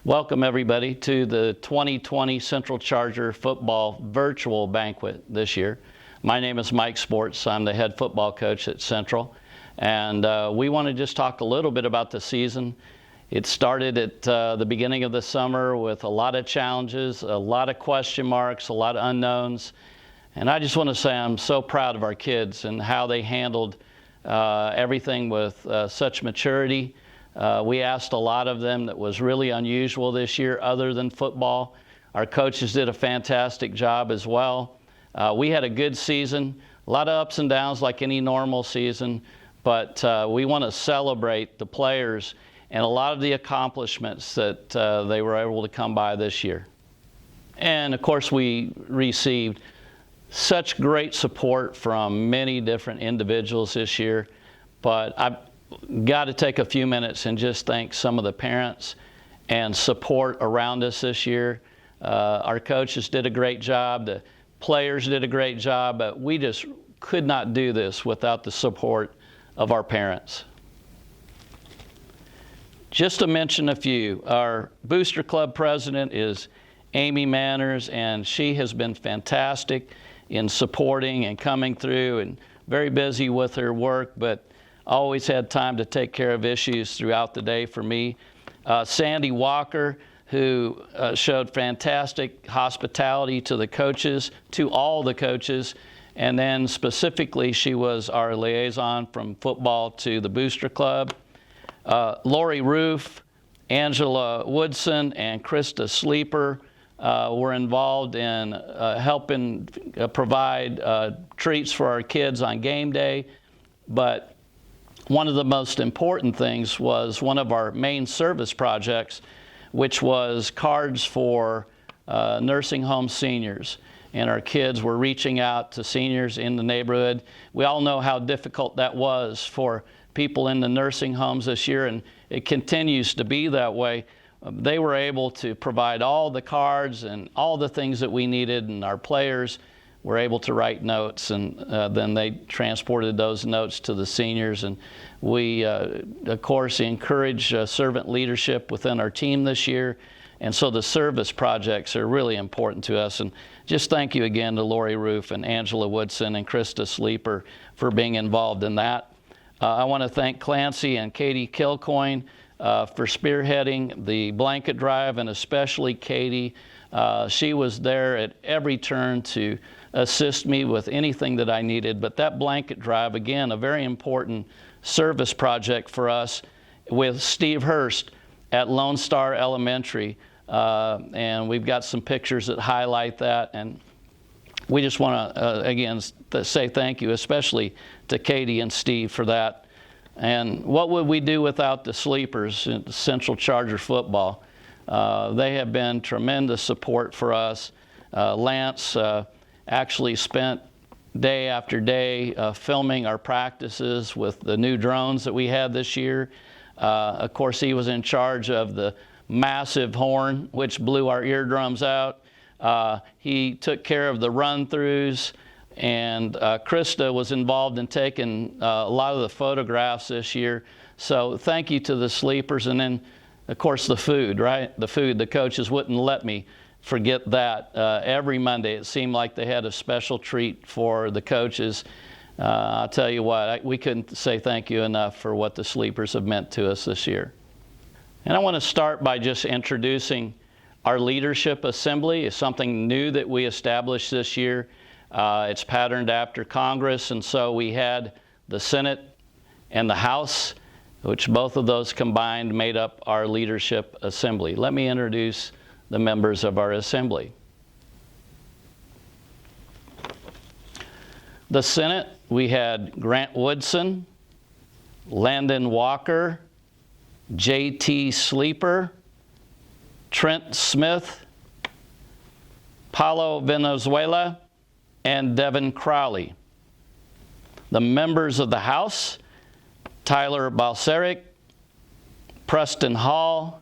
Welcome everybody to the 2020 Central Charger football virtual banquet this year. My name is Mike Sports. I'm the head football coach at Central. And we want to just talk a little bit about the season. It started at the beginning of the summer with a lot of challenges, a lot of question marks, a lot of unknowns. And I just want to say I'm so proud of our kids and how they handled everything with such maturity. We asked a lot of them that was really unusual this year other than football. Our coaches did a fantastic job as well. We had a good season, a lot of ups and downs like any normal season, but we want to celebrate the players and a lot of the accomplishments that they were able to come by this year. And of course we received such great support from many different individuals this year, but I've got to take a few minutes and just thank some of the parents and support around us this year. Our coaches did a great job, the players did a great job, but we just could not do this without the support of our parents. Just to mention a few, our Booster Club president is Amy Manners, and she has been fantastic in supporting and coming through and very busy with her work, but always had time to take care of issues throughout the day for me. Sandy Walker, who showed fantastic hospitality to the coaches, to all the coaches, and then specifically she was our liaison from football to the Booster Club. Lori Roof, Angela Woodson, and Krista Sleeper were involved in helping provide treats for our kids on game day, but one of the most important things was one of our main service projects, which was cards for nursing home seniors. And our kids were reaching out to seniors in the neighborhood. We all know how difficult that was for people in the nursing homes this year, and it continues to be that way. They were able to provide all the cards and all the things that we needed, and our players were able to write notes, and then they transported those notes to the seniors. And we, of course, encourage servant leadership within our team this year. And so the service projects are really important to us. And just thank you again to Lori Roof and Angela Woodson and Krista Sleeper for being involved in that. I want to thank Clancy and Katie Kilcoin for spearheading the blanket drive, and especially Katie. She was there at every turn to assist me with anything that I needed. But that blanket drive, again, a very important service project for us with Steve Hurst at Lone Star Elementary. And we've got some pictures that highlight that. And we just want to, again, say thank you, especially to Katie and Steve for that. And what would we do without the Sleepers in Central Charger football? They have been tremendous support for us. Lance actually spent day after day filming our practices with the new drones that we had this year. Of course, he was in charge of the massive horn, which blew our eardrums out. He took care of the run-throughs, and Krista was involved in taking a lot of the photographs this year. So thank you to the Sleepers. And then, of course, the food, right? The food, the coaches wouldn't let me forget that. Every Monday it seemed like they had a special treat for the coaches. I'll tell you what, we couldn't say thank you enough for what the Sleepers have meant to us this year. And I want to start by just introducing our leadership assembly. It's something new that we established this year. It's patterned after Congress, and so we had the Senate and the House, which both of those combined made up our leadership assembly. Let me introduce the members of our assembly. The Senate, we had Grant Woodson, Landon Walker, J.T. Sleeper, Trent Smith, Paulo Valenzuela, and Devin Crowley. The members of the House, Tyler Balsarick, Preston Hall,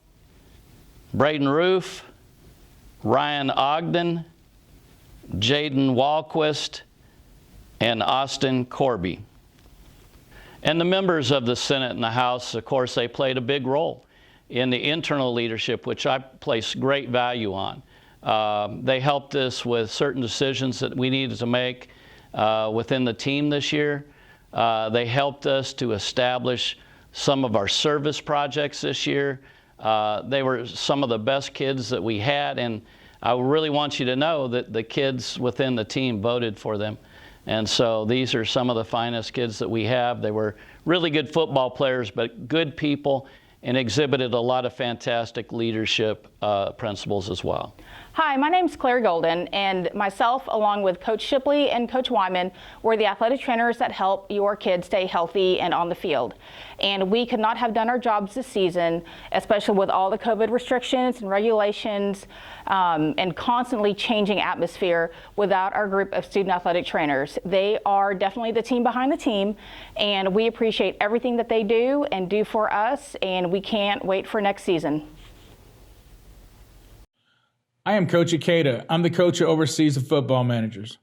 Braden Roof, Ryan Ogden, Jayden Walquist, and Austin Corby. And the members of the Senate and the House, of course, they played a big role in the internal leadership, which I place great value on. They helped us with certain decisions that we needed to make within the team this year. They helped us to establish some of our service projects this year. They were some of the best kids that we had, and I really want you to know that the kids within the team voted for them. And so these are some of the finest kids that we have. They were really good football players, but good people, and exhibited a lot of fantastic leadership principles as well. Hi, my name's Claire Golden, and myself, along with Coach Shipley and Coach Wyman, were the athletic trainers that help your kids stay healthy and on the field. And we could not have done our jobs this season, especially with all the COVID restrictions and regulations and constantly changing atmosphere, without our group of student athletic trainers. They are definitely the team behind the team, and we appreciate everything that they do and do for us, and we can't wait for next season. I am Coach Ikeda. I'm the coach who oversees the football managers.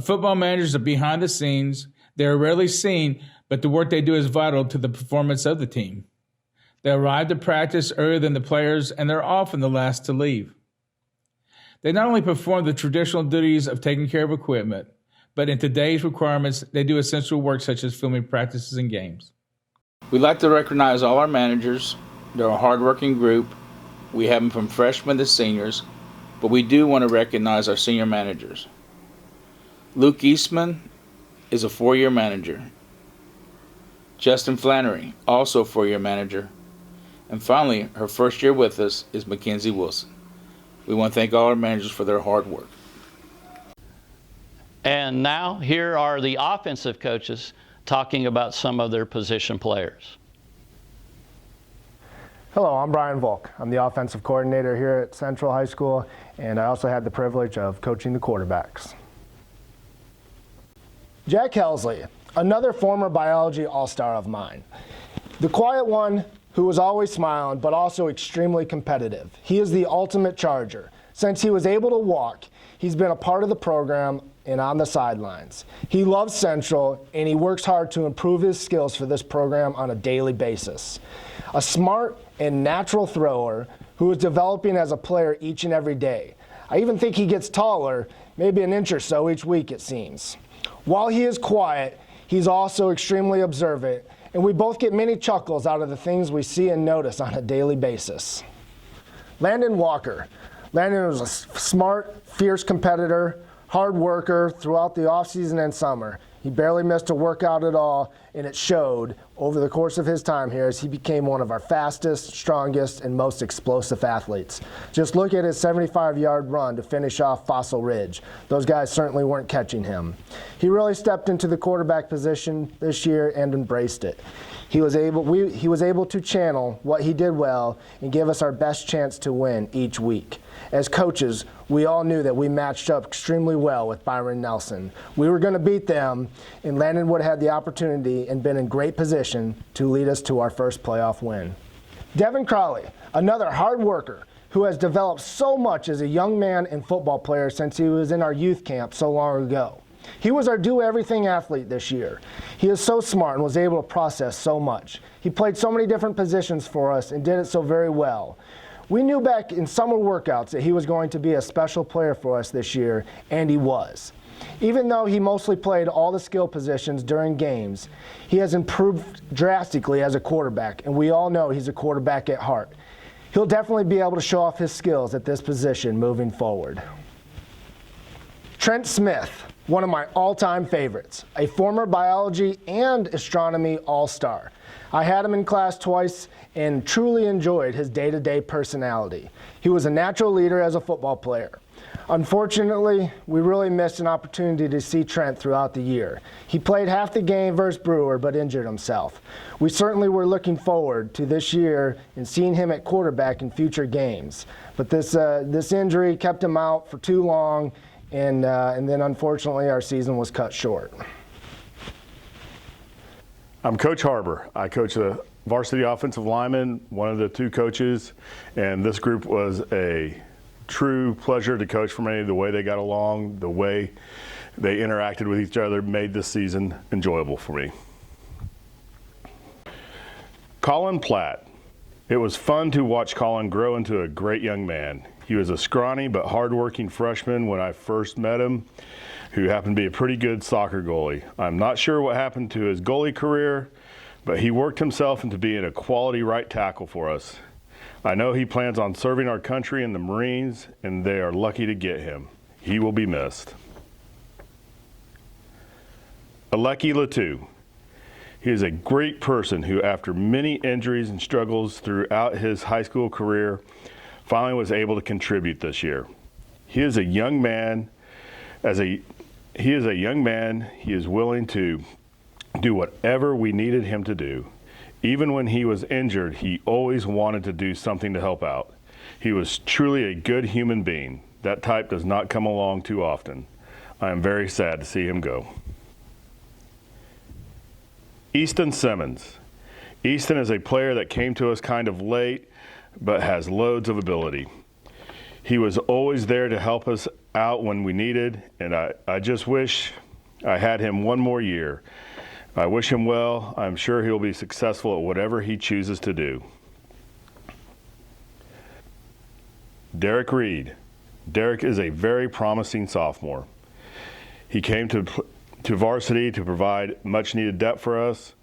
Football managers are behind the scenes. They are rarely seen, but the work they do is vital to the performance of the team. They arrive to practice earlier than the players, and they're often the last to leave. They not only perform the traditional duties of taking care of equipment, but in today's requirements, they do essential work such as filming practices and games. We'd like to recognize all our managers. They're a hardworking group. We have them from freshmen to seniors. But we do want to recognize our senior managers. Luke Eastman is a 4-year manager. Justin Flannery, also a 4-year manager. And finally, her first year with us is Mackenzie Wilson. We want to thank all our managers for their hard work. And now here are the offensive coaches talking about some of their position players. Hello, I'm Brian Volk. I'm the offensive coordinator here at Central High School, and I also had the privilege of coaching the quarterbacks. Jack Hellsley, another former biology all-star of mine. The quiet one who was always smiling, but also extremely competitive. He is the ultimate Charger. Since he was able to walk, he's been a part of the program and on the sidelines. He loves Central, and he works hard to improve his skills for this program on a daily basis. A smart and natural thrower who is developing as a player each and every day. I even think he gets taller, maybe an inch or so each week, it seems. While he is quiet, he's also extremely observant, and we both get many chuckles out of the things we see and notice on a daily basis. Landon Walker. Landon was a smart, fierce competitor, hard worker throughout the offseason and summer. He barely missed a workout at all, and it showed over the course of his time here as he became one of our fastest, strongest, and most explosive athletes. Just look at his 75-yard run to finish off Fossil Ridge. Those guys certainly weren't catching him. He really stepped into the quarterback position this year and embraced it. He was able to channel what he did well and give us our best chance to win each week. As coaches, we all knew that we matched up extremely well with Byron Nelson. We were going to beat them, and Landon would have had the opportunity and been in great position to lead us to our first playoff win. Devin Crowley, another hard worker who has developed so much as a young man and football player since he was in our youth camp so long ago. He was our do-everything athlete this year. He is so smart and was able to process so much. He played so many different positions for us and did it so very well. We knew back in summer workouts that he was going to be a special player for us this year, and he was. Even though he mostly played all the skill positions during games, he has improved drastically as a quarterback, and we all know he's a quarterback at heart. He'll definitely be able to show off his skills at this position moving forward. Trent Smith, one of my all-time favorites, a former biology and astronomy all-star. I had him in class twice and truly enjoyed his day-to-day personality. He was a natural leader as a football player. Unfortunately, we really missed an opportunity to see Trent throughout the year. He played half the game versus Brewer but injured himself. We certainly were looking forward to this year and seeing him at quarterback in future games. But this injury kept him out for too long, and then unfortunately our season was cut short. I'm Coach Harbor. I coach the varsity offensive lineman, one of the two coaches, and this group was a true pleasure to coach for me. The way they got along, the way they interacted with each other made this season enjoyable for me. Colin Platt It was fun to watch Colin grow into a great young man. He was a scrawny but hardworking freshman when I first met him, who happened to be a pretty good soccer goalie. I'm not sure what happened to his goalie career, but he worked himself into being a quality right tackle for us. I know he plans on serving our country in the Marines, and they are lucky to get him. He will be missed. Eleki Latu. He is a great person who, after many injuries and struggles throughout his high school career, finally was able to contribute this year. He is a young man. He is willing to do whatever we needed him to do. Even when he was injured, he always wanted to do something to help out. He was truly a good human being. That type does not come along too often. I am very sad to see him go. Easton Simmons. Easton is a player that came to us kind of late, but has loads of ability. He was always there to help us out when we needed, and I just wish I had him one more year. I wish him well. I'm sure he'll be successful at whatever he chooses to do. Derek Reed. Derek is a very promising sophomore. He came to varsity to provide much needed depth for us.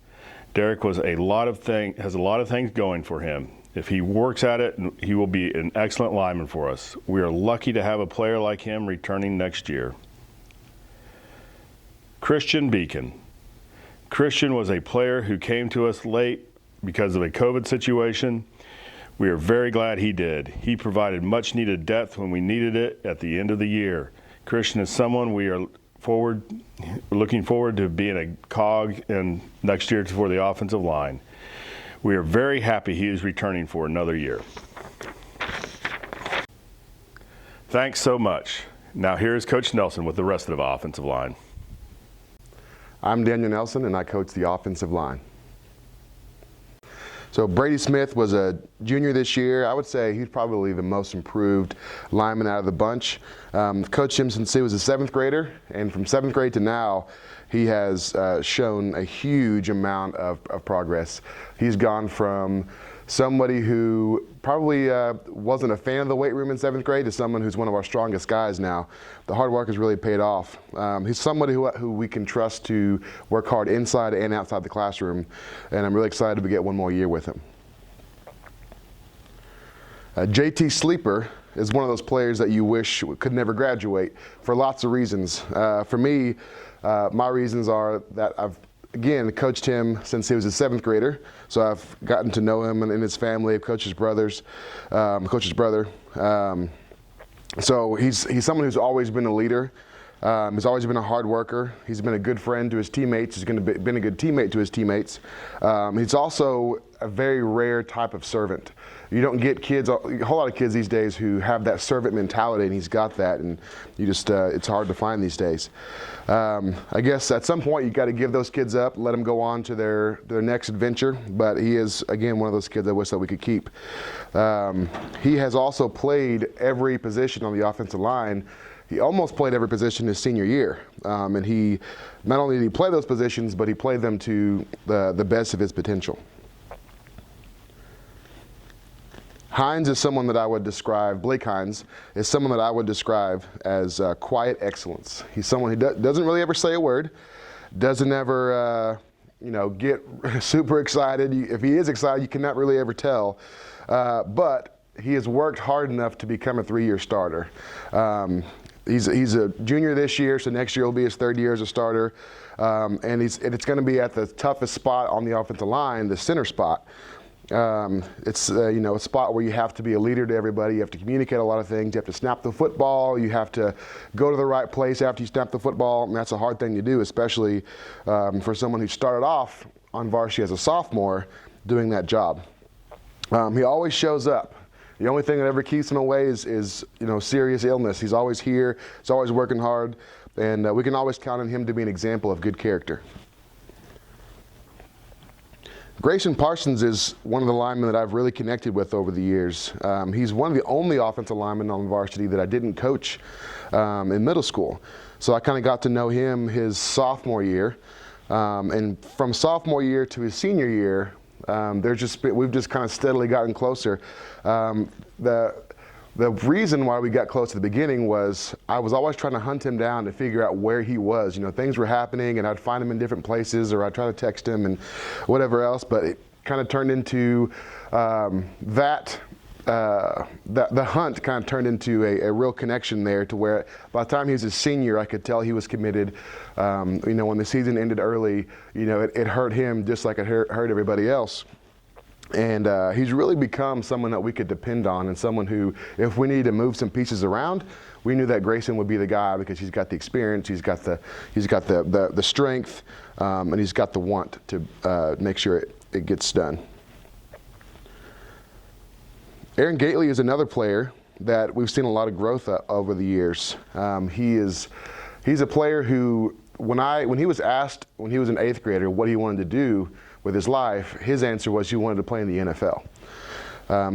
Derek has a lot of things going for him. If he works at it, he will be an excellent lineman for us. We are lucky to have a player like him returning next year. Christian Beacon. Christian was a player who came to us late because of a COVID situation. We are very glad he did. He provided much needed depth when we needed it at the end of the year. Christian is someone we are looking forward to being a cog in next year for the offensive line. We are very happy he is returning for another year. Thanks so much. Now here is Coach Nelson with the rest of the offensive line. I'm Daniel Nelson, and I coach the offensive line. So Brady Smith was a junior this year. I would say he's probably the most improved lineman out of the bunch. Coached him since he was a 7th grader, and from 7th grade to now, he has shown a huge amount of progress. He's gone from somebody who probably wasn't a fan of the weight room in 7th grade to someone who's one of our strongest guys now. The hard work has really paid off. He's somebody who we can trust to work hard inside and outside the classroom, and I'm really excited to get one more year with him. JT Sleeper is one of those players that you wish could never graduate for lots of reasons. For me, my reasons are that I've coached him since he was a 7th grader, so I've gotten to know him and his family. I've coached his brother. So he's someone who's always been a leader. He's always been a hard worker. He's been a good friend to his teammates. He's been a good teammate to his teammates. He's also a very rare type of servant. You don't get a whole lot of kids these days who have that servant mentality, and he's got that, and it's hard to find these days. I guess at some point you got to give those kids up, let them go on to their next adventure, but he is, again, one of those kids I wish that we could keep. He has also played every position on the offensive line. He almost played every position his senior year, and he not only did he play those positions, but he played them to the best of his potential. Hines is someone that I would describe, Blake Hines is someone that I would describe as quiet excellence. He's someone who doesn't really ever say a word, doesn't ever get super excited. If he is excited, you cannot really ever tell, but he has worked hard enough to become a 3-year starter. He's a junior this year, so next year will be his 3rd year as a starter, and it's going to be at the toughest spot on the offensive line, the center spot. It's a spot where you have to be a leader to everybody. You have to communicate a lot of things. You have to snap the football. You have to go to the right place after you snap the football, and that's a hard thing to do, especially for someone who started off on varsity as a sophomore doing that job. He always shows up. The only thing that ever keeps him away is serious illness. He's always here. He's always working hard, and we can always count on him to be an example of good character. Grayson Parsons is one of the linemen that I've really connected with over the years. He's one of the only offensive linemen on varsity that I didn't coach in middle school. So I kind of got to know him his sophomore year. And from sophomore year to his senior year, We've just kind of steadily gotten closer. The reason why we got close at the beginning was I was always trying to hunt him down to figure out where he was. You know, things were happening and I'd find him in different places, or I'd try to text him and whatever else, but it kind of turned into the hunt kind of turned into a real connection there, to where by the time he was a senior, I could tell he was committed. You know, when the season ended early, you know, it hurt him just like it hurt everybody else. And he's really become someone that we could depend on, and someone who, if we needed to move some pieces around, we knew that Grayson would be the guy, because he's got the experience, he's got the strength, and he's got the want to make sure it gets done. Aaron Gately is another player that we've seen a lot of growth over the years. He's a player who, when he was asked when he was an 8th grader what he wanted to do with his life, his answer was he wanted to play in the NFL.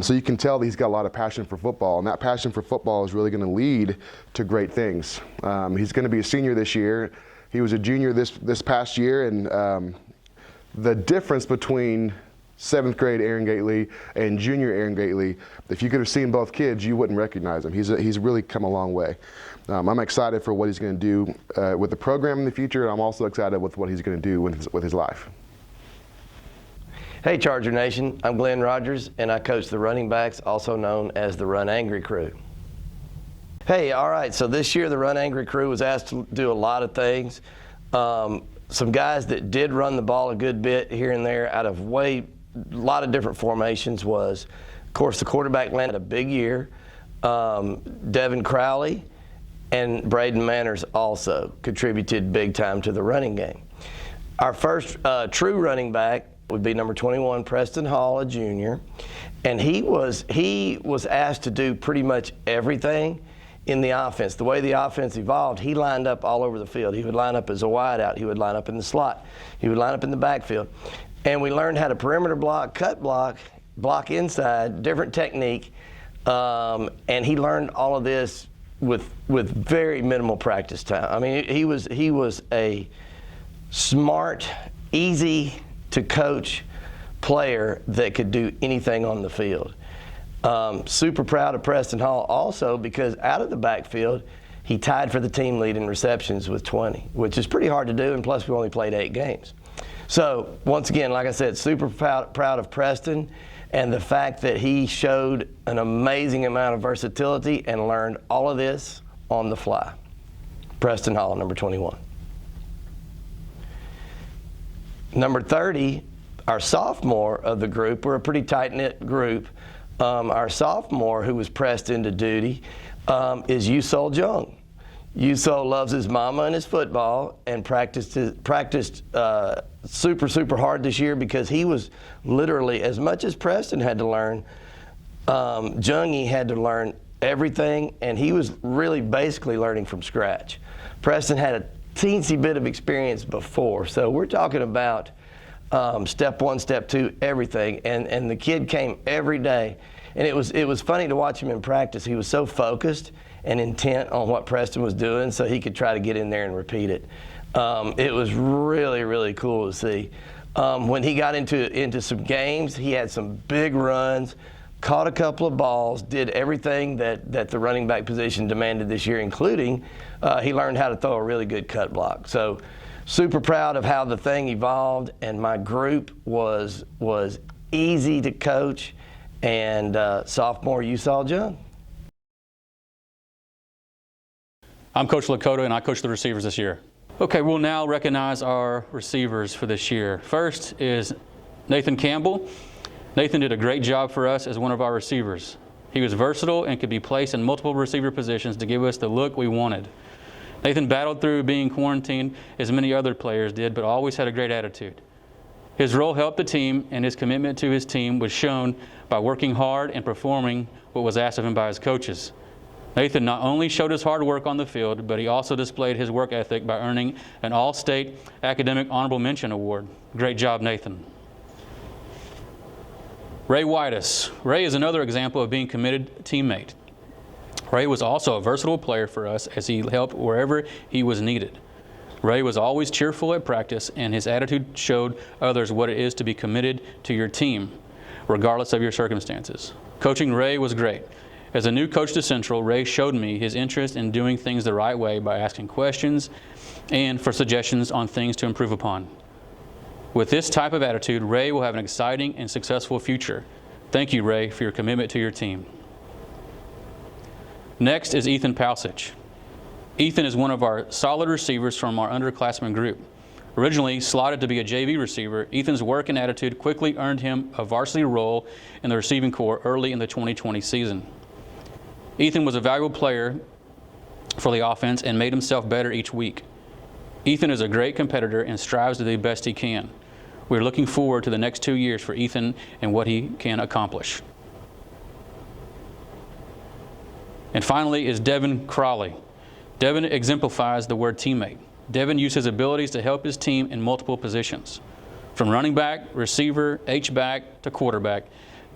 So you can tell that he's got a lot of passion for football, and that passion for football is really going to lead to great things. He's going to be a senior this year. He was a junior this past year, and the difference between 7th grade Aaron Gately and junior Aaron Gately, if you could have seen both kids, you wouldn't recognize him. He's really come a long way. I'm excited for what he's going to do with the program in the future, and I'm also excited with what he's going to do with his life. Hey Charger Nation, I'm Glenn Rogers, and I coach the running backs, also known as the Run Angry Crew. Hey, all right, so this year the Run Angry Crew was asked to do a lot of things. Some guys that did run the ball a good bit here and there out of a lot of different formations was, of course, the quarterback landed a big year. Devin Crowley and Braden Manners also contributed big time to the running game. Our first true running back would be number 21, Preston Hall, a junior, and he was asked to do pretty much everything in the offense. The way the offense evolved, he lined up all over the field. He would line up as a wideout. He would line up in the slot. He would line up in the backfield. And we learned how to perimeter block, cut block, block inside, different technique, and he learned all of this with very minimal practice time. I mean, he was a smart, easy to coach player that could do anything on the field. Super proud of Preston Hall also, because out of the backfield, he tied for the team lead in receptions with 20, which is pretty hard to do, and plus we only played 8 games. So once again, like I said, super proud of Preston, and the fact that he showed an amazing amount of versatility and learned all of this on the fly. Preston Hall, number 21. Number 30, our sophomore of the group. We're a pretty tight-knit group. Our sophomore, who was pressed into duty, is Yusol Jung. Yusol loves his mama and his football, and practiced super hard this year, because he was literally, as much as Preston had to learn, Jungie had to learn everything, and he was really basically learning from scratch. Preston had a teensy bit of experience before, so we're talking about step 1, step 2, everything, and the kid came every day, and it was funny to watch him in practice. He was so focused and intent on what Preston was doing, so he could try to get in there and repeat it. It was really cool to see. When he got into some games, he had some big runs, caught a couple of balls, did everything that the running back position demanded this year, including he learned how to throw a really good cut block. So super proud of how the thing evolved, and my group was easy to coach, and sophomore Yusol Jung. I'm Coach Lakota, and I coach the receivers this year. Okay, we'll now recognize our receivers for this year. First is Nathan Campbell. Nathan did a great job for us as one of our receivers. He was versatile and could be placed in multiple receiver positions to give us the look we wanted. Nathan battled through being quarantined as many other players did, but always had a great attitude. His role helped the team, and his commitment to his team was shown by working hard and performing what was asked of him by his coaches. Nathan not only showed his hard work on the field, but he also displayed his work ethic by earning an All-State Academic Honorable Mention Award. Great job, Nathan. Ray Whitus. Ray is another example of being a committed teammate. Ray was also a versatile player for us, as he helped wherever he was needed. Ray was always cheerful at practice, and his attitude showed others what it is to be committed to your team, regardless of your circumstances. Coaching Ray was great. As a new coach to Central, Ray showed me his interest in doing things the right way by asking questions and for suggestions on things to improve upon. With this type of attitude, Ray will have an exciting and successful future. Thank you, Ray, for your commitment to your team. Next is Ethan Pauscich. Ethan is one of our solid receivers from our underclassmen group. Originally slotted to be a JV receiver, Ethan's work and attitude quickly earned him a varsity role in the receiving corps early in the 2020 season. Ethan was a valuable player for the offense and made himself better each week. Ethan is a great competitor and strives to do the best he can. We're looking forward to the next 2 years for Ethan and what he can accomplish. And finally is Devin Crowley. Devin exemplifies the word teammate. Devin used his abilities to help his team in multiple positions. From running back, receiver, H-back, to quarterback,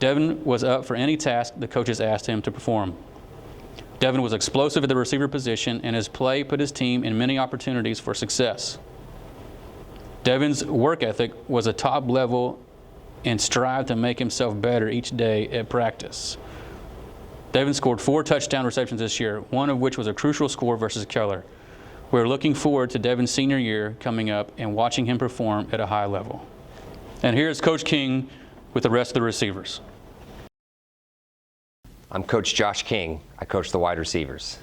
Devin was up for any task the coaches asked him to perform. Devin was explosive at the receiver position, and his play put his team in many opportunities for success. Devin's work ethic was a top level and strived to make himself better each day at practice. Devin scored 4 touchdown receptions this year, one of which was a crucial score versus Keller. We're looking forward to Devin's senior year coming up and watching him perform at a high level. And here's Coach King with the rest of the receivers. I'm Coach Josh King. I coach the wide receivers.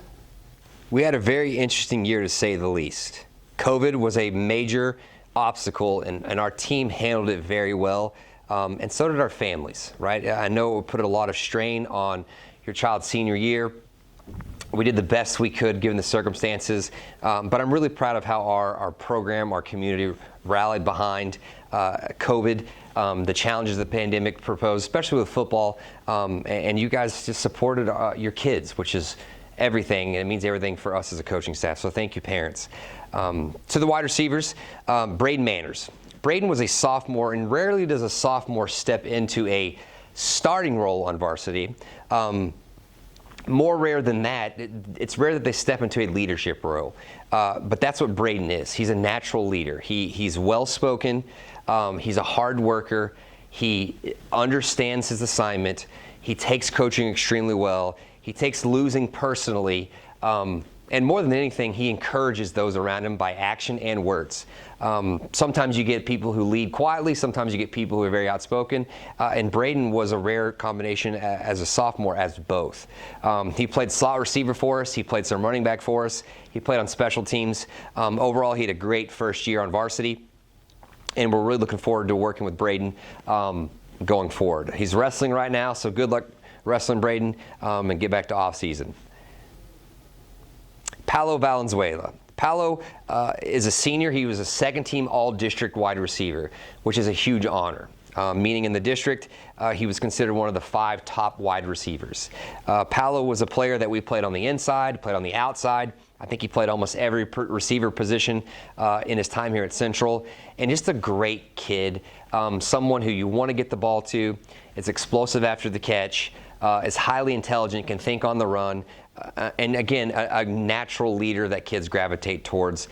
We had a very interesting year, to say the least. COVID was a major obstacle, and our team handled it very well, and so did our families, right? I know it put a lot of strain on your child's senior year. We did the best we could given the circumstances, but I'm really proud of how our program, our community rallied behind COVID, the challenges the pandemic proposed, especially with football, and you guys just supported your kids, which is everything, and it means everything for us as a coaching staff, so thank you, parents. To the wide receivers, Braden Manners. Braden was a sophomore, and rarely does a sophomore step into a starting role on varsity. More rare than that, it's rare that they step into a leadership role. But that's what Braden is. He's a natural leader. He's well-spoken. He's a hard worker. He understands his assignment. He takes coaching extremely well. He takes losing personally. And more than anything, he encourages those around him by action and words. Sometimes you get people who lead quietly. Sometimes you get people who are very outspoken. And Braden was a rare combination as a sophomore as both. He played slot receiver for us. He played some running back for us. He played on special teams. Overall, he had a great first year on varsity. And we're really looking forward to working with Braden going forward. He's wrestling right now, so good luck wrestling, Braden, and get back to off season. Paulo Valenzuela. Paulo is a senior. He was a second-team all-district wide receiver, which is a huge honor. Meaning in the district, he was considered one of the 5 top wide receivers. Paulo was a player that we played on the inside, played on the outside. I think he played almost every receiver position in his time here at Central. And just a great kid, someone who you want to get the ball to, is explosive after the catch, is highly intelligent, can think on the run, and again, a natural leader that kids gravitate towards.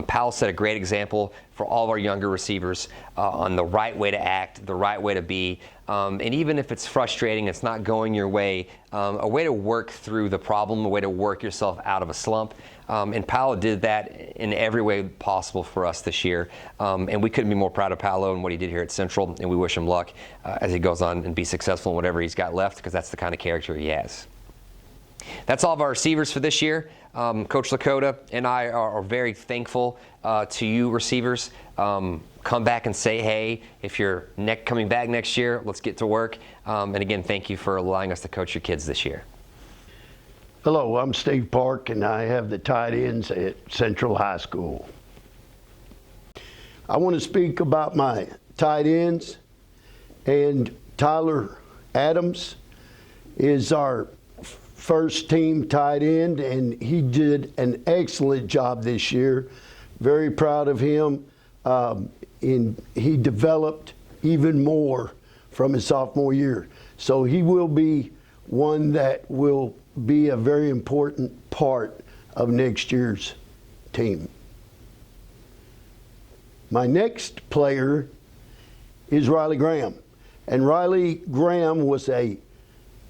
Powell set a great example for all of our younger receivers on the right way to act, the right way to be, and even if it's frustrating, it's not going your way, a way to work through the problem, a way to work yourself out of a slump. And Paolo did that in every way possible for us this year. And we couldn't be more proud of Paolo and what he did here at Central, and we wish him luck as he goes on and be successful in whatever he's got left, because that's the kind of character he has. That's all of our receivers for this year. Coach Lakota and I are very thankful to you receivers. Come back and say hey. If you're coming back next year, let's get to work. And again, thank you for allowing us to coach your kids this year. Hello, I'm Steve Park, and I have the tight ends at Central High School. I want to speak about my tight ends, and Tyler Adams is our first team tight end, and he did an excellent job this year. Very proud of him. He developed even more from his sophomore year. So he will be one that will be a very important part of next year's team. My next player is Riley Graham. And Riley Graham was a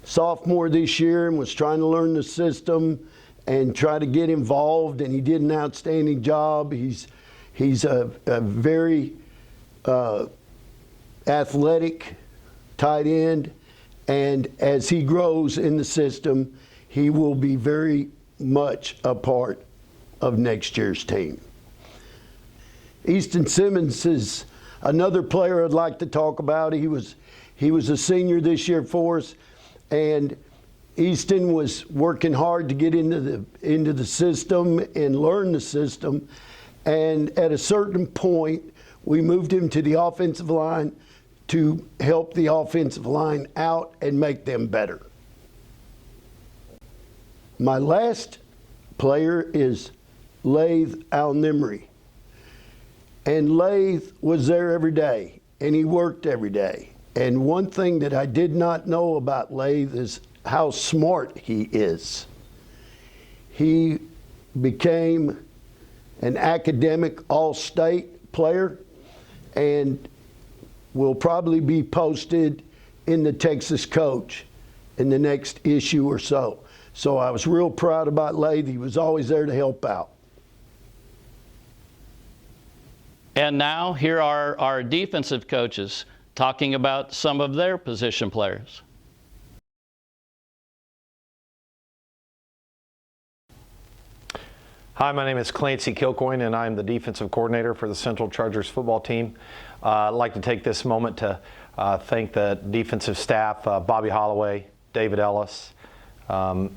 sophomore this year and was trying to learn the system and try to get involved, and he did an outstanding job. He's a very athletic tight end, and as he grows in the system, he will be very much a part of next year's team. Easton Simmons is another player I'd like to talk about. He was a senior this year for us, and Easton was working hard to get into the system and learn the system. And at a certain point, we moved him to the offensive line to help the offensive line out and make them better. My last player is Laith Al-Nimri. And Laith was there every day, and he worked every day. And one thing that I did not know about Laith is how smart he is. He became an academic all-state player and will probably be posted in the Texas Coach in the next issue or so. So I was real proud about Laith. He was always there to help out. And now here are our defensive coaches talking about some of their position players. Hi, my name is Clancy Kilcoin, and I'm the defensive coordinator for the Central Chargers football team. I'd like to take this moment to thank the defensive staff, Bobby Holloway, David Ellis, Eric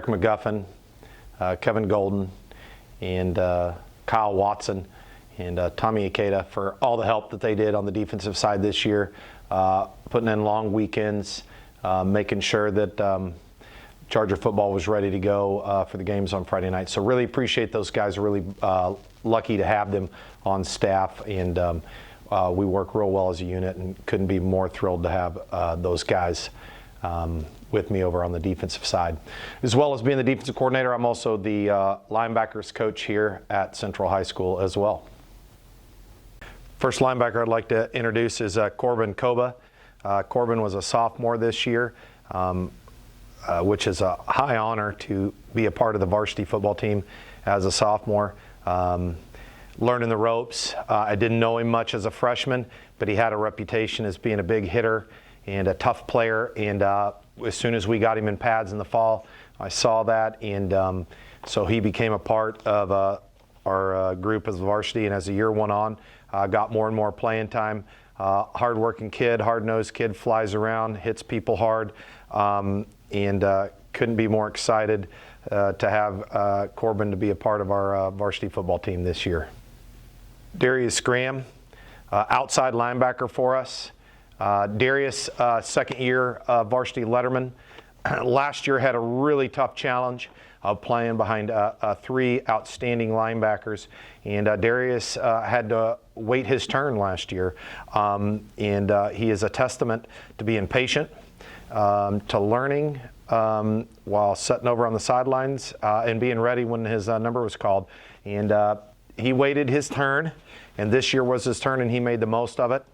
Mcguffin, Kevin Golden, and Kyle Watson, and Tommy Ikeda for all the help that they did on the defensive side this year, putting in long weekends, making sure that Charger football was ready to go for the games on Friday night. So really appreciate those guys. Really lucky to have them on staff, and we work real well as a unit, and couldn't be more thrilled to have those guys with me over on the defensive side. As well as being the defensive coordinator, I'm also the linebackers coach here at Central High School as well. First linebacker I'd like to introduce is Corbin Koba. Corbin was a sophomore this year, which is a high honor to be a part of the varsity football team as a sophomore. Learning the ropes. I didn't know him much as a freshman, but he had a reputation as being a big hitter and a tough player. And as soon as we got him in pads in the fall, I saw that, and so he became a part of our group as varsity. And as the year went on, got more and more playing time. Hard-working kid, hard-nosed kid, flies around, hits people hard, and couldn't be more excited to have Corbin to be a part of our varsity football team this year. Darius Scram, outside linebacker for us. Darius, second year varsity letterman. Last year had a really tough challenge of playing behind three outstanding linebackers, and Darius had to wait his turn last year, and he is a testament to being patient, to learning while sitting over on the sidelines and being ready when his number was called. And he waited his turn, and this year was his turn, and he made the most of it.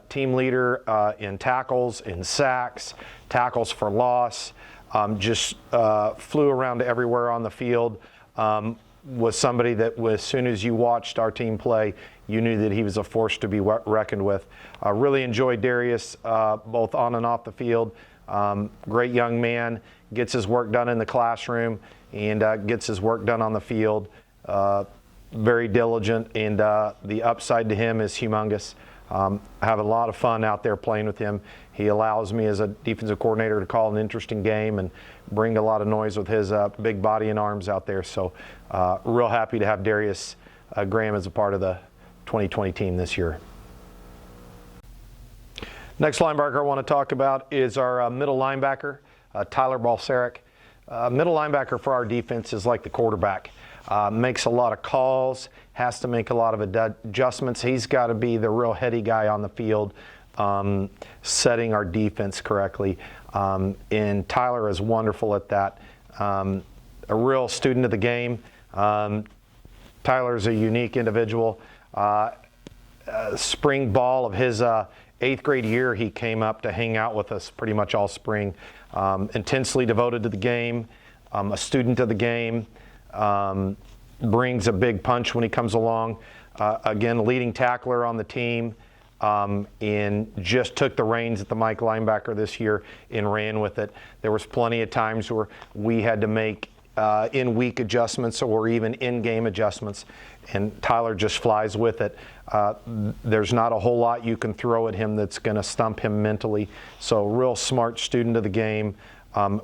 Team leader in tackles, in sacks, tackles for loss, just flew around everywhere on the field. Was somebody that, as soon as you watched our team play, you knew that he was a force to be reckoned with. Really enjoyed Darius both on and off the field. Great young man, gets his work done in the classroom and gets his work done on the field. Very diligent, and the upside to him is humongous. I have a lot of fun out there playing with him. He allows me as a defensive coordinator to call an interesting game and bring a lot of noise with his big body and arms out there. So real happy to have Darius Graham as a part of the 2020 team this year. Next linebacker I want to talk about is our middle linebacker, Tyler Balsarick. Middle linebacker for our defense is like the quarterback. Makes a lot of calls, has to make a lot of adjustments. He's got to be the real heady guy on the field, setting our defense correctly. And Tyler is wonderful at that. A real student of the game. Tyler's a unique individual. Spring ball of his 8th grade year, he came up to hang out with us pretty much all spring. Intensely devoted to the game, a student of the game, brings a big punch when he comes along. Again, leading tackler on the team, and just took the reins at the Mike linebacker this year and ran with it. There was plenty of times where we had to make in-week adjustments or even in-game adjustments, and Tyler just flies with it. There's not a whole lot you can throw at him that's going to stump him mentally. So real smart student of the game,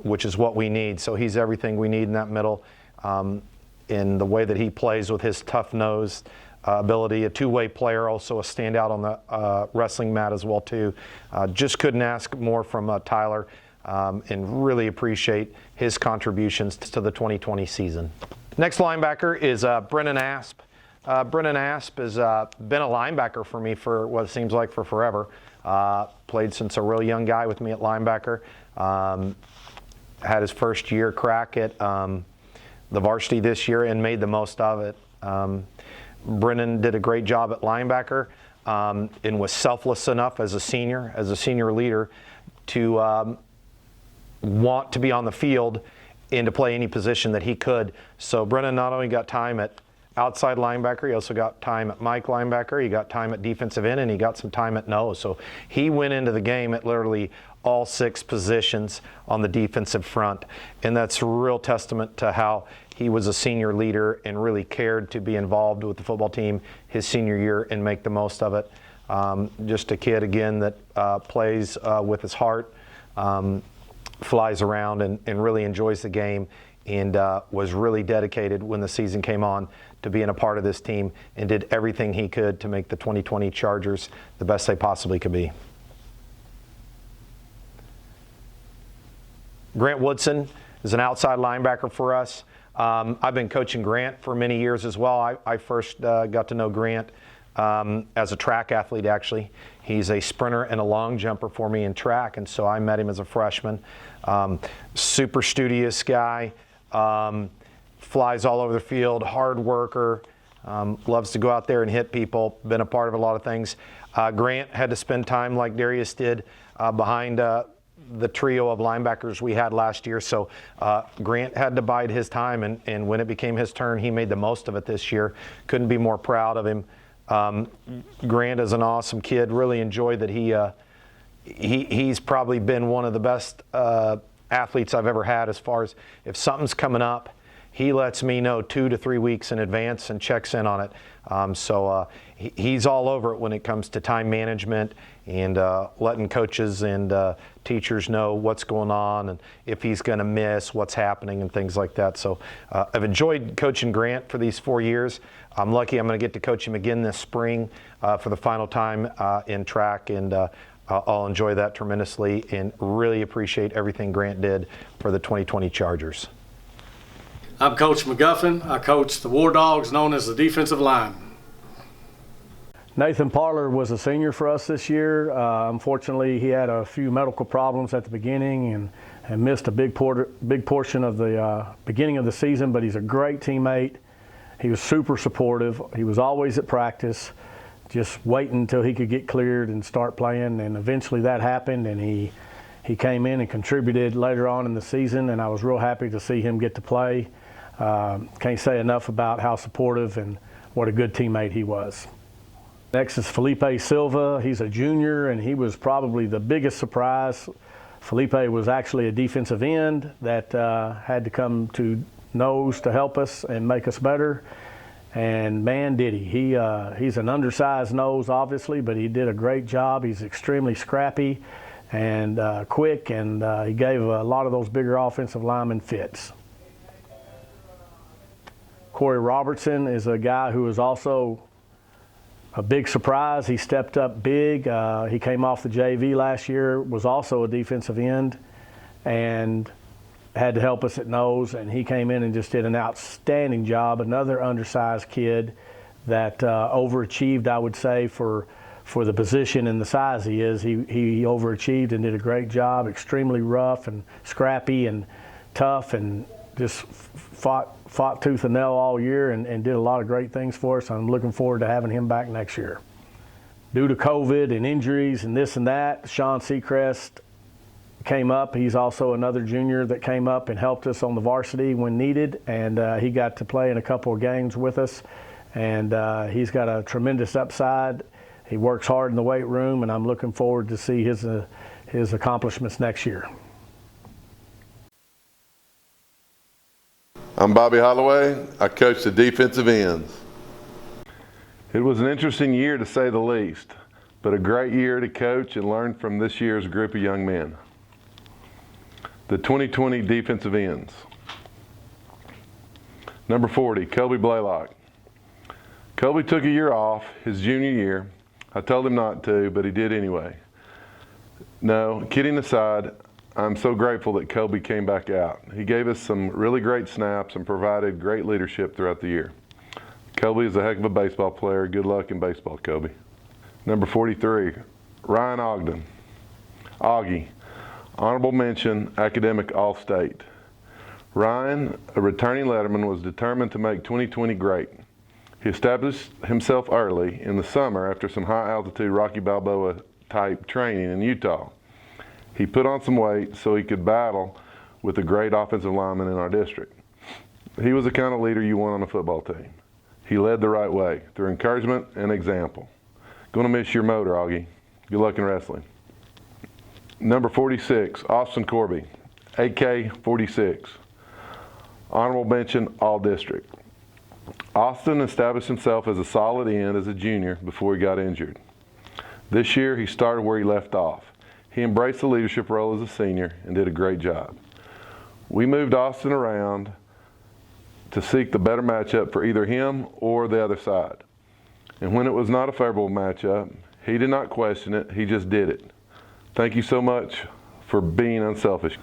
which is what we need. So he's everything we need in that middle. In the way that he plays with his tough nose ability, a two-way player, also a standout on the wrestling mat as well too. Just couldn't ask more from Tyler, and really appreciate his contributions to the 2020 season. Next linebacker is Brennan Asp. Brennan Asp has been a linebacker for me for what seems like for forever. Played since a real young guy with me at linebacker. Had his first year crack at the varsity this year and made the most of it. Brennan did a great job at linebacker, and was selfless enough as a senior leader to want to be on the field and to play any position that he could. So Brennan not only got time at outside linebacker, he also got time at Mike linebacker, he got time at defensive end, and he got some time at nose. So he went into the game at literally all 6 positions on the defensive front. And that's a real testament to how he was a senior leader and really cared to be involved with the football team his senior year and make the most of it. Just a kid, again, that plays with his heart, flies around and really enjoys the game, and was really dedicated when the season came on to being a part of this team, and did everything he could to make the 2020 Chargers the best they possibly could be. Grant Woodson is an outside linebacker for us. I've been coaching Grant for many years as well. I first got to know Grant as a track athlete, actually. He's a sprinter and a long jumper for me in track, and so I met him as a freshman. Super studious guy, flies all over the field, hard worker, loves to go out there and hit people, been a part of a lot of things. Grant had to spend time, like Darius did, behind the trio of linebackers we had last year. So Grant had to bide his time, and when it became his turn, he made the most of it this year. Couldn't be more proud of him. Grant is an awesome kid. Really enjoyed that he's probably been one of the best athletes I've ever had, as far as if something's coming up, he lets me know 2 to 3 weeks in advance and checks in on it. So he's all over it when it comes to time management and letting coaches and teachers know what's going on and if he's going to miss, what's happening, and things like that. So I've enjoyed coaching Grant for these 4 years. I'm lucky I'm going to get to coach him again this spring for the final time in track, and I'll enjoy that tremendously and really appreciate everything Grant did for the 2020 Chargers. I'm Coach Mcguffin. I coach the War Dogs, known as the defensive line. Nathan Parler was a senior for us this year. Unfortunately, he had a few medical problems at the beginning and missed a big portion of the beginning of the season, but he's a great teammate. He was super supportive. He was always at practice, just waiting until he could get cleared and start playing, and eventually that happened, and he came in and contributed later on in the season, and I was real happy to see him get to play. Can't say enough about how supportive and what a good teammate he was. Next is Felipe Silva. He's a junior, and he was probably the biggest surprise. Felipe was actually a defensive end that had to come to nose to help us and make us better. And man, did he. He's an undersized nose, obviously, but he did a great job. He's extremely scrappy and quick, and he gave a lot of those bigger offensive linemen fits. Corey Robertson is a guy who is also a big surprise. He stepped up big. He came off the JV last year, was also a defensive end, and had to help us at nose, and he came in and just did an outstanding job. Another undersized kid that overachieved, I would say, for the position and the size he is. He overachieved and did a great job, extremely rough and scrappy and tough, and just fought tooth and nail all year and did a lot of great things for us. I'm looking forward to having him back next year. Due to COVID and injuries and this and that, Sean Seacrest came up. He's also another junior that came up and helped us on the varsity when needed, and he got to play in a couple of games with us, and he's got a tremendous upside. He works hard in the weight room, and I'm looking forward to see his accomplishments next year. I'm Bobby Holloway. I coach the defensive ends. It was an interesting year to say the least, but a great year to coach and learn from this year's group of young men. The 2020 defensive ends. Number 40, Kobe Blaylock. Kobe took a year off his junior year. I told him not to, but he did anyway. No, kidding aside, I'm so grateful that Kobe came back out. He gave us some really great snaps and provided great leadership throughout the year. Kobe is a heck of a baseball player. Good luck in baseball, Kobe. Number 43, Ryan Ogden. Augie, honorable mention, academic All-State. Ryan, a returning letterman, was determined to make 2020 great. He established himself early in the summer after some high-altitude Rocky Balboa type training in Utah. He put on some weight so he could battle with the great offensive linemen in our district. He was the kind of leader you want on a football team. He led the right way through encouragement and example. Gonna miss your motor, Augie. Good luck in wrestling. Number 46, Austin Corby, AK-46. Honorable mention, all district. Austin established himself as a solid end as a junior before he got injured. This year, he started where he left off. He embraced the leadership role as a senior and did a great job. We moved Austin around to seek the better matchup for either him or the other side. And when it was not a favorable matchup, he did not question it, he just did it. Thank you so much for being unselfish.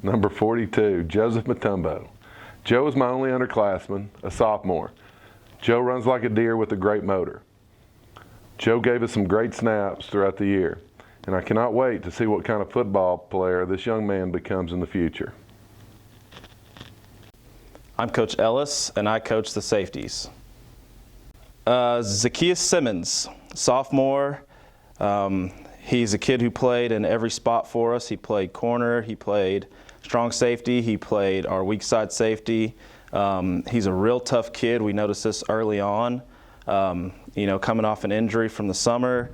Number 42, Joseph Matumbo. Joe is my only underclassman, a sophomore. Joe runs like a deer with a great motor. Joe gave us some great snaps throughout the year, and I cannot wait to see what kind of football player this young man becomes in the future. I'm Coach Ellis, and I coach the safeties. Zacchaeus Simmons, sophomore. He's a kid who played in every spot for us. He played corner, he played strong safety, he played our weak side safety. He's a real tough kid. We noticed this early on. Coming off an injury from the summer,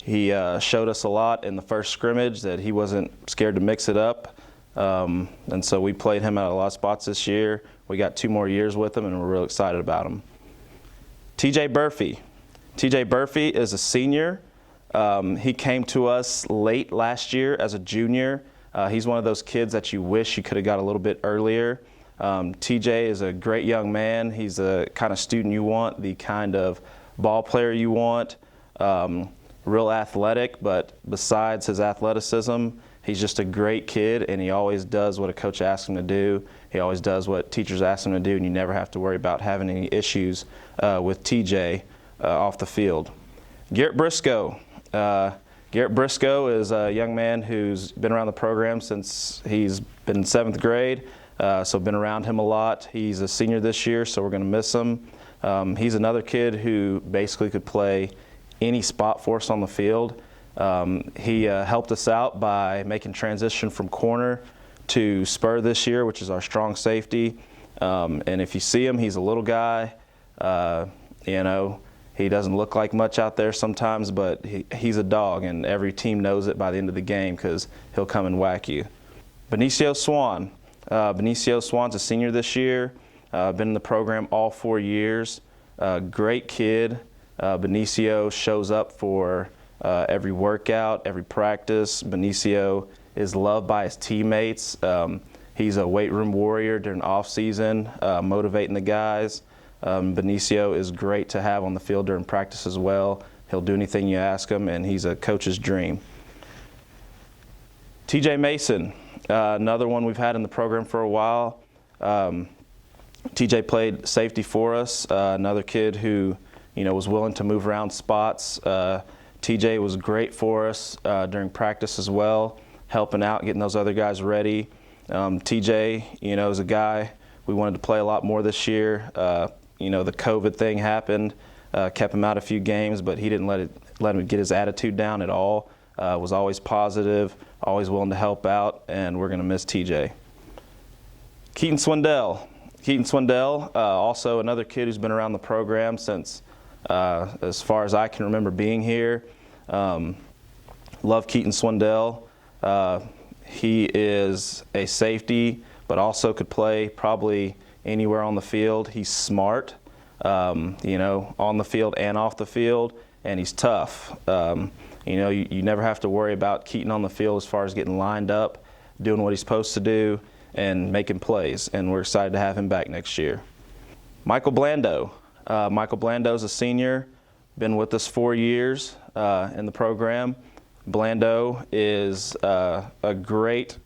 he showed us a lot in the first scrimmage that he wasn't scared to mix it up. And so we played him at a lot of spots this year. We got 2 more years with him, and we're real excited about him. TJ Burfee. TJ Burfee is a senior. He came to us late last year as a junior. He's one of those kids that you wish you could have got a little bit earlier. TJ is a great young man. He's the kind of student you want, the kind of ball player you want. Real athletic, but besides his athleticism, he's just a great kid, and he always does what a coach asks him to do. He always does what teachers ask him to do, and you never have to worry about having any issues with TJ off the field. Garrett Briscoe. Garrett Briscoe is a young man who's been around the program since he's been in 7th grade, so been around him a lot. He's a senior this year, so we're going to miss him. He's another kid who basically could play any spot for us on the field. He helped us out by making transition from corner to spur this year, which is our strong safety. And if you see him, he's a little guy. He doesn't look like much out there sometimes, but he's a dog, and every team knows it by the end of the game because he'll come and whack you. Benicio Swan. Benicio Swan's a senior this year. Been in the program all 4 years. Great kid. Benicio shows up for every workout, every practice. Benicio is loved by his teammates. He's a weight room warrior during off season, motivating the guys. Benicio is great to have on the field during practice as well. He'll do anything you ask him, and he's a coach's dream. TJ Mason, another one we've had in the program for a while. TJ played safety for us, another kid who was willing to move around spots. TJ was great for us during practice as well, helping out, getting those other guys ready. TJ, is a guy we wanted to play a lot more this year. The COVID thing happened, kept him out a few games, but he didn't let him get his attitude down at all. Was always positive, always willing to help out, and we're going to miss TJ. Keaton Swindell. Keaton Swindell, also another kid who's been around the program since as far as I can remember being here. Love Keaton Swindell. He is a safety, but also could play probably anywhere on the field. He's smart, on the field and off the field, and he's tough. You never have to worry about Keaton on the field as far as getting lined up, doing what he's supposed to do, and making plays, and we're excited to have him back next year. Michael Blando. Michael Blando's a senior, been with us 4 years in the program. Blando is a great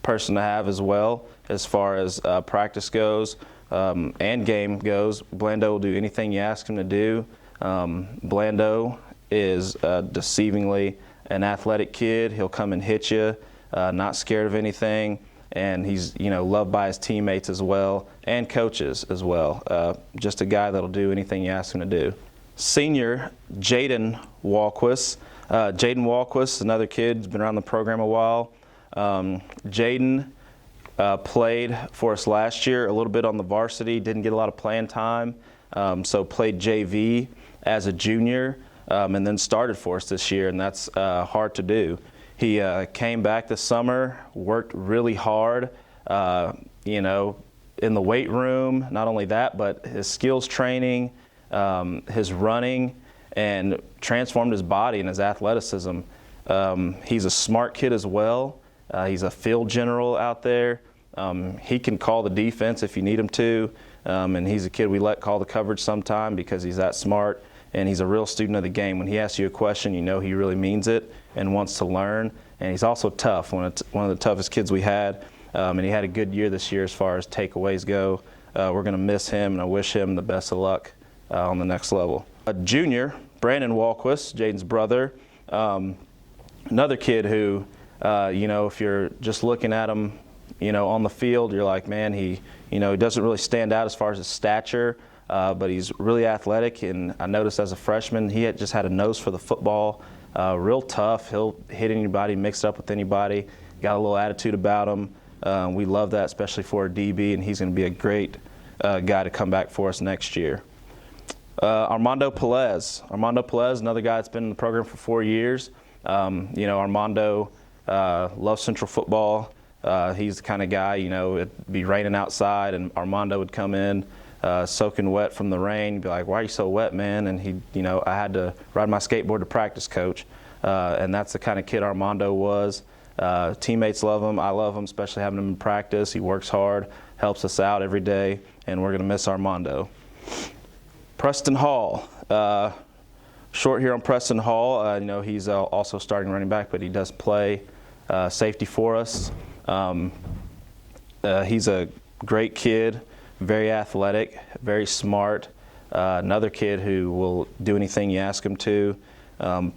person to have as well as far as practice goes and game goes. Blando will do anything you ask him to do. Blando is deceivingly an athletic kid. He'll come and hit you, not scared of anything. And he's, loved by his teammates as well and coaches as well. Just a guy that'll do anything you ask him to do. Senior, Jayden Walquist. Jayden Walquist, another kid, has been around the program a while. Jayden played for us last year, a little bit on the varsity, didn't get a lot of playing time, so played JV as a junior, and then started for us this year, and that's hard to do. He came back this summer, worked really hard, in the weight room, not only that, but his skills training, his running, and transformed his body and his athleticism. He's a smart kid as well. He's a field general out there. He can call the defense if you need him to, and he's a kid we let call the coverage sometime because he's that smart, and he's a real student of the game. When he asks you a question, he really means it and wants to learn, and he's also tough, one of the toughest kids we had, and he had a good year this year as far as takeaways go. We're going to miss him, and I wish him the best of luck on the next level. A junior, Brandon Walquist, Jayden's brother, another kid who, if you're just looking at him, on the field, you're like, man, he doesn't really stand out as far as his stature, but he's really athletic. And I noticed as a freshman, he just had a nose for the football, real tough. He'll hit anybody, mix it up with anybody, got a little attitude about him. We love that, especially for a DB, and he's going to be a great guy to come back for us next year. Armando Pelez. Armando Pelez, another guy that's been in the program for 4 years. Armando loves Central football. He's the kind of guy, it'd be raining outside, and Armando would come in soaking wet from the rain, be like, why are you so wet, man? And I had to ride my skateboard to practice, coach. And that's the kind of kid Armando was. Teammates love him. I love him, especially having him in practice. He works hard, helps us out every day, and we're going to miss Armando. Preston Hall. Short here on Preston Hall. He's also starting running back, but he does play safety for us. He's a great kid, very athletic, very smart. Another kid who will do anything you ask him to.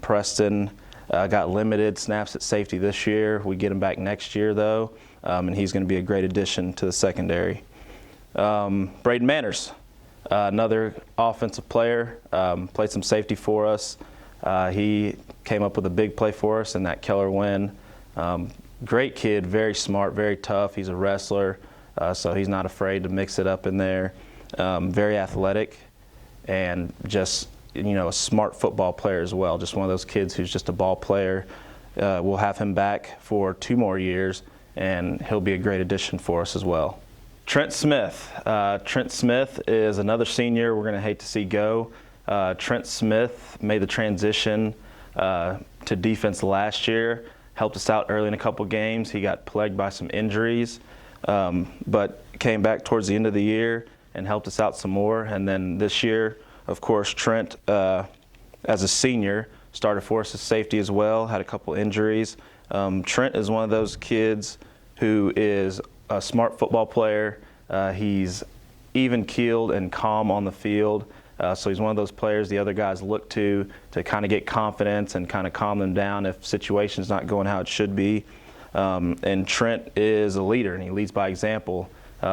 Preston got limited snaps at safety this year. We get him back next year, though, and he's going to be a great addition to the secondary. Braden Manners. Another offensive player, played some safety for us. He came up with a big play for us in that Keller win. Great kid, very smart, very tough. He's a wrestler, so he's not afraid to mix it up in there. Very athletic and just, a smart football player as well. Just one of those kids who's just a ball player. We'll have him back for 2 more years, and he'll be a great addition for us as well. Trent Smith. Trent Smith is another senior we're going to hate to see go. Trent Smith made the transition to defense last year, helped us out early in a couple games. He got plagued by some injuries, but came back towards the end of the year and helped us out some more. And then this year, of course, Trent, as a senior, started for us as safety as well, had a couple injuries. Trent is one of those kids who is a smart football player. He's even-keeled and calm on the field. So he's one of those players the other guys look to kind of get confidence and kind of calm them down if situation's not going how it should be. And Trent is a leader, and he leads by example.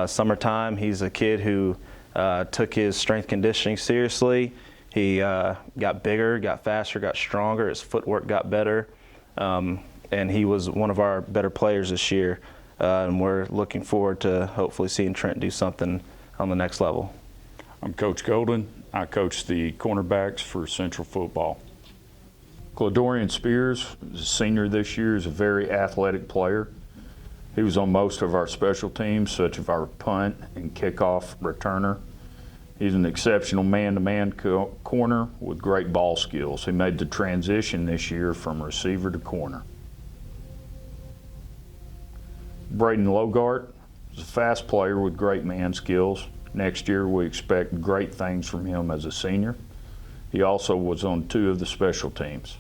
Summertime, he's a kid who took his strength conditioning seriously. He got bigger, got faster, got stronger. His footwork got better, and he was one of our better players this year. And we're looking forward to hopefully seeing Trent do something on the next level. I'm Coach Golden. I coach the cornerbacks for Central Football. Cladorian Spears, is a senior this year, is a very athletic player. He was on most of our special teams, such as our punt and kickoff returner. He's an exceptional man-to-man corner with great ball skills. He made the transition this year from receiver to corner. Braden Logart is a fast player with great man skills. Next year, we expect great things from him as a senior. He also was on 2 of the special teams.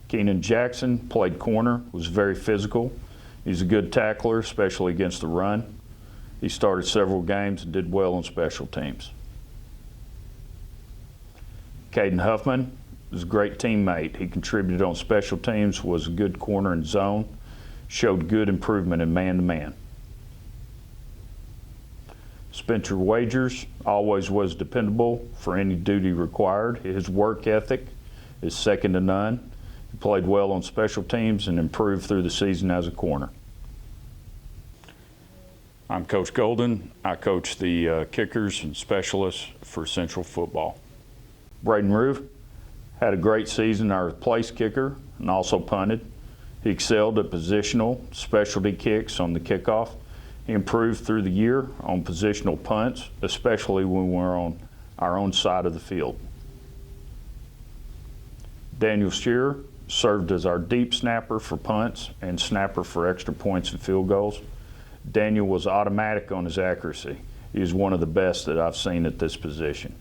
Keenan Jackson played corner, was very physical. He's a good tackler, especially against the run. He started several games and did well on special teams. Caden Huffman was a great teammate. He contributed on special teams, was a good corner in zone, showed good improvement in man-to-man. Spencer Wagers always was dependable for any duty required. His work ethic is second to none. He played well on special teams and improved through the season as a corner. I'm Coach Golden. I coach the kickers and specialists for Central Football. Braden Roof had a great season, our place kicker, and also punted. He excelled at positional specialty kicks on the kickoff. He improved through the year on positional punts, especially when we're on our own side of the field. Daniel Shearer served as our deep snapper for punts and snapper for extra points and field goals. Daniel was automatic on his accuracy. He is one of the best that I've seen at this position.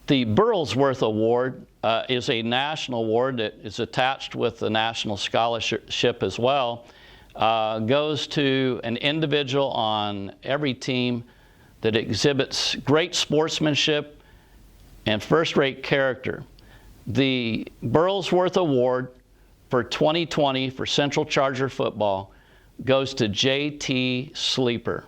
The Burlesworth Award is a national award that is attached with the National Scholarship as well. Goes to an individual on every team that exhibits great sportsmanship and first-rate character. The Burlesworth Award for 2020 for Central Charger football goes to J.T. Sleeper.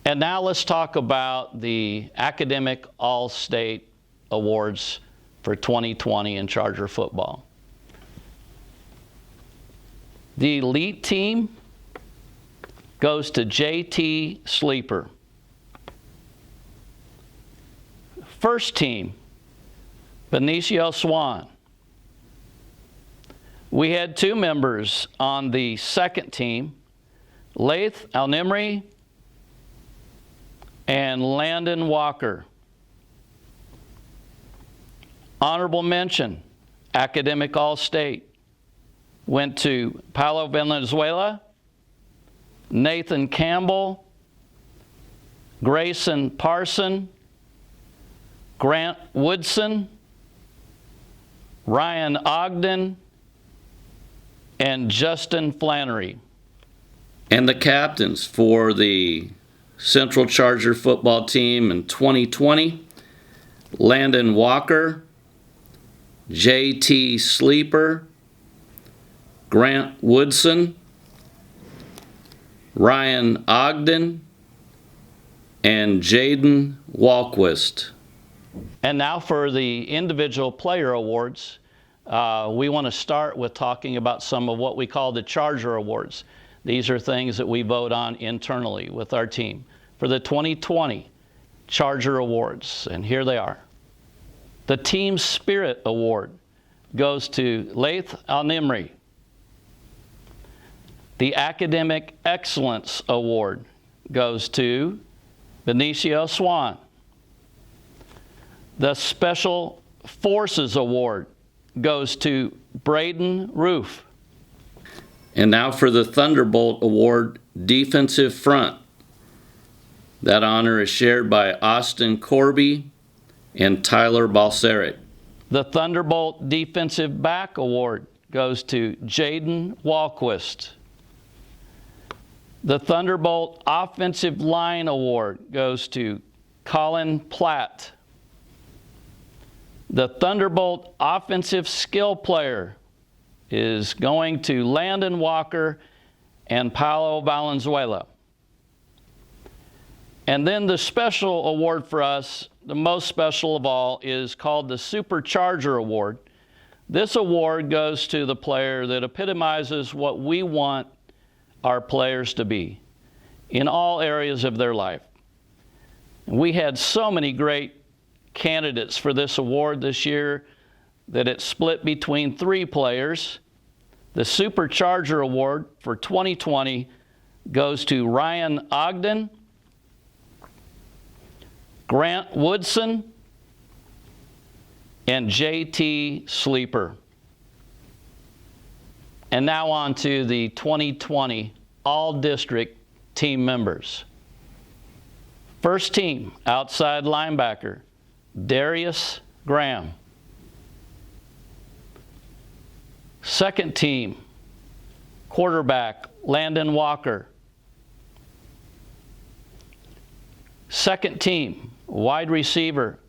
And now let's talk about the Academic All-State Awards for 2020 in Charger football. The elite team goes to J.T. Sleeper. First team, Benicio Swan. We had 2 members on the second team, Laith Al-Nimri and Landon Walker. Honorable mention, Academic All-State, went to Paulo Valenzuela, Nathan Campbell, Grayson Parsons, Grant Woodson, Ryan Ogden, and Justin Flannery. And the captains for the Central Charger football team in 2020, Landon Walker, J.T. Sleeper, Grant Woodson, Ryan Ogden, and Jayden Walquist. And now for the individual player awards. We want to start with talking about some of what we call the Charger Awards. These are things that we vote on internally with our team. For the 2020 Charger Awards, and here they are. The Team Spirit Award goes to Laith Al-Nimri. The Academic Excellence Award goes to Benicio Swan. The Special Forces Award goes to Braden Roof. And now for the Thunderbolt Award, Defensive Front. That honor is shared by Austin Corby and Tyler Balsarick. The Thunderbolt Defensive Back Award goes to Jayden Walquist. The Thunderbolt Offensive Line Award goes to Colin Platt. The Thunderbolt Offensive Skill Player is going to Landon Walker and Paulo Valenzuela. And then the special award for us, the most special of all, is called the Supercharger Award. This award goes to the player that epitomizes what we want our players to be in all areas of their life. We had so many great candidates for this award this year that it split between 3 players. The Supercharger Award for 2020 goes to Ryan Ogden, Grant Woodson, and J.T. Sleeper. And now on to the 2020 All-District team members. First team, outside linebacker, Darius Scram. Second team, quarterback, Landon Walker. Second team, wide receiver,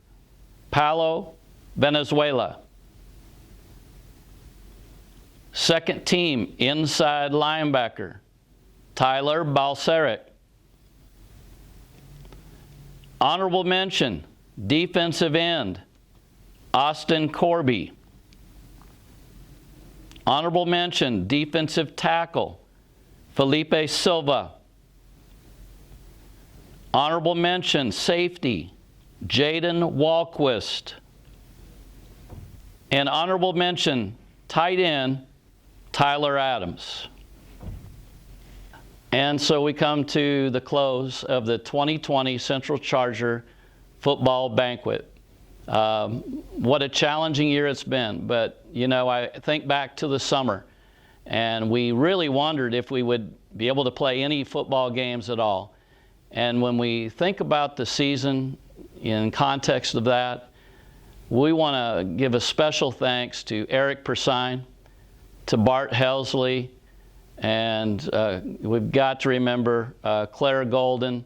Paulo Valenzuela. Second team, inside linebacker, Tyler Balsarick. Honorable mention, defensive end, Austin Corby. Honorable mention, defensive tackle, Felipe Silva. Honorable mention, safety, Jayden Walquist. And honorable mention, tight end, Tyler Adams. And so we come to the close of the 2020 Central Charger Football Banquet. What a challenging year it's been, but you know, I think back to the summer, and we really wondered if we would be able to play any football games at all. And when we think about the season in context of that, we want to give a special thanks to Eric Persine, to Bart Hellsley, and we've got to remember Claire Golden.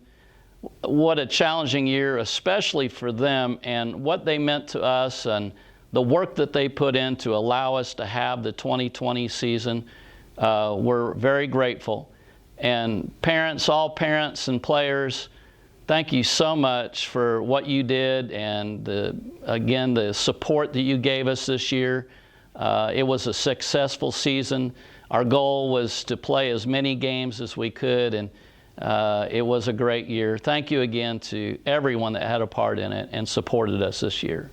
What a challenging year, especially for them, and what they meant to us and the work that they put in to allow us to have the 2020 season. We're very grateful. And parents, all parents and players, thank you so much for what you did, and again, the support that you gave us this year. It was a successful season. Our goal was to play as many games as we could, and it was a great year. Thank you again to everyone that had a part in it and supported us this year.